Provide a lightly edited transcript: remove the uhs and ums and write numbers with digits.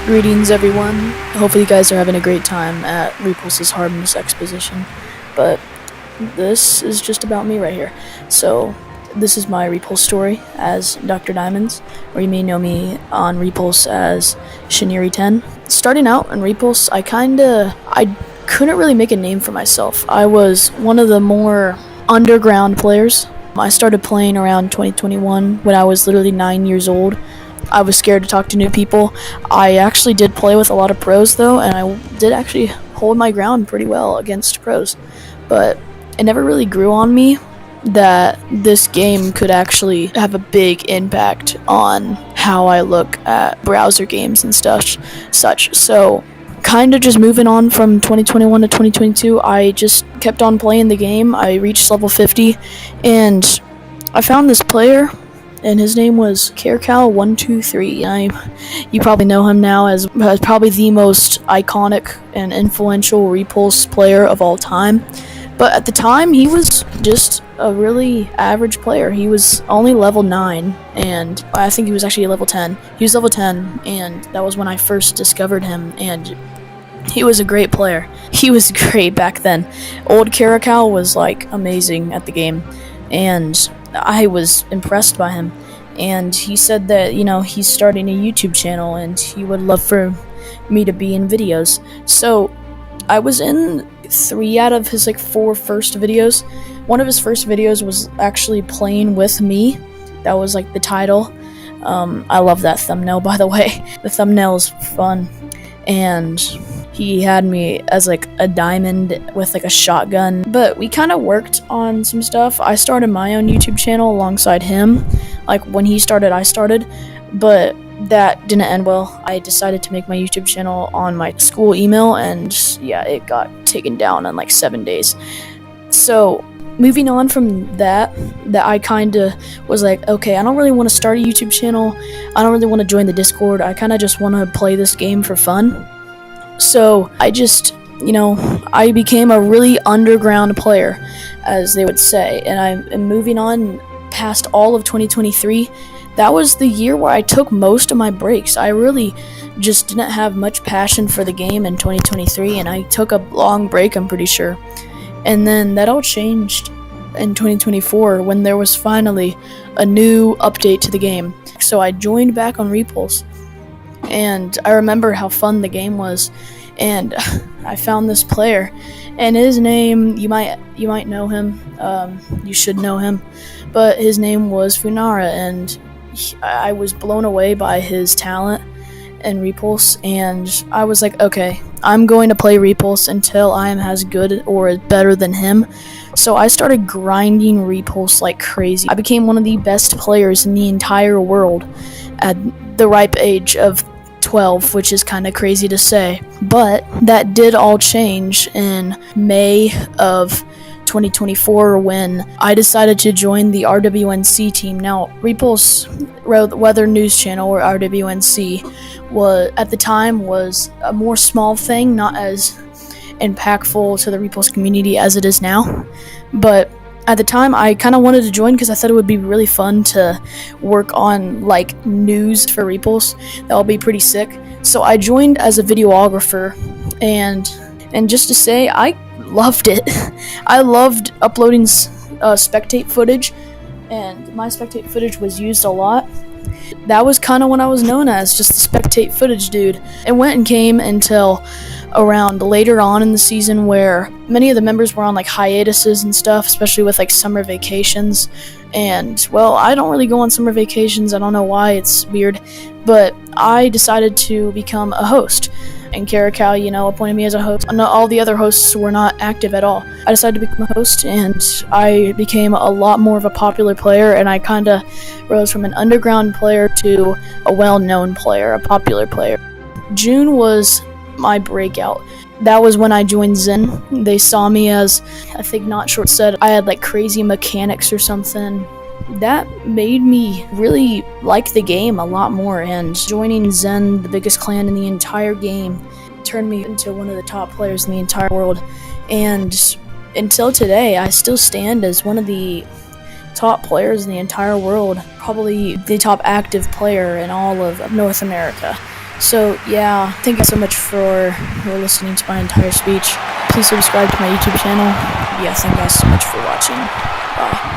Greetings, everyone. Hopefully you guys are having a great time at Repuls' Harmless Exposition, but this is just about me right here. So, this is my Repuls story as Dr. Diamonds, or you may know me on Repuls as Shiniri10. Starting out in Repuls, I couldn't really make a name for myself. I was one of the more underground players. I started playing around 2021 when I was literally 9 years old. I was scared to talk to new people. I actually did play with a lot of pros though, and I did actually hold my ground pretty well against pros. But it never really grew on me that this game could actually have a big impact on how I look at browser games and such. So kind of just moving on from 2021 to 2022, I just kept on playing the game. I reached level 50, and I found this player, and his name was Carecal123. You probably know him now as probably the most iconic and influential Repuls player of all time. But at the time, he was just a really average player. He was only level 9, and I think he was actually level 10. He was level 10, and that was when I first discovered him, and he was a great player. He was great back then. Old Caracal was like amazing at the game, and I was impressed by him. And he said that, he's starting a YouTube channel and he would love for me to be in videos. So I was in 3 out of his 4 first videos. One of his first videos was actually playing with me. That was the title. I love that thumbnail, by the way. The thumbnail is fun. And he had me as a diamond with a shotgun. But we kind of worked on some stuff. I started my own YouTube channel alongside him. When he started, I started. But that didn't end well. I decided to make my YouTube channel on my school email, and yeah, it got taken down in 7 days. So moving on from that I kind of was okay, I don't really want to start a YouTube channel. I don't really want to join the Discord. I kind of just want to play this game for fun. So I just, I became a really underground player, as they would say. And I'm moving on past all of 2023. That was the year where I took most of my breaks. I really just didn't have much passion for the game in 2023, and I took a long break, I'm pretty sure. And then that all changed in 2024 when there was finally a new update to the game. So I joined back on Repuls, and I remember how fun the game was. And I found this player, and his name, you might know him. You should know him, but his name was Funara, and I was blown away by his talent in Repuls, and I was okay, I'm going to play Repuls until I am as good or better than him. So I started grinding Repuls like crazy. I became one of the best players in the entire world at the ripe age of 12, which is kind of crazy to say. But that did all change in May of 2024 when I decided to join the RWNC team. Now, Repuls Weather News Channel, or RWNC, at the time was a more small thing, not as impactful to the Repuls community as it is now. But at the time, I kind of wanted to join because I thought it would be really fun to work on news for Repuls. That would be pretty sick. So I joined as a videographer, and just to say, I loved it. I loved uploading spectate footage, and my spectate footage was used a lot. That was kind of what I was known as, just the spectate footage dude. It went and came until around later on in the season where many of the members were on hiatuses and stuff, especially with summer vacations. And well, I don't really go on summer vacations. I don't know why, it's weird, but I decided to become a host. And Caracal, appointed me as a host. All the other hosts were not active at all. I decided to become a host, and I became a lot more of a popular player, and I kind of rose from an underground player to a well-known player, a popular player. June was my breakout. That was when I joined Zen. They saw me as, I think Not Short said, I had crazy mechanics or something. That made me really like the game a lot more, and joining Zen, the biggest clan in the entire game, turned me into one of the top players in the entire world. And until today, I still stand as one of the top players in the entire world, probably the top active player in all of North America. So yeah, thank you so much for listening to my entire speech. Please subscribe to my YouTube channel. Yeah, thank you guys so much for watching. Bye.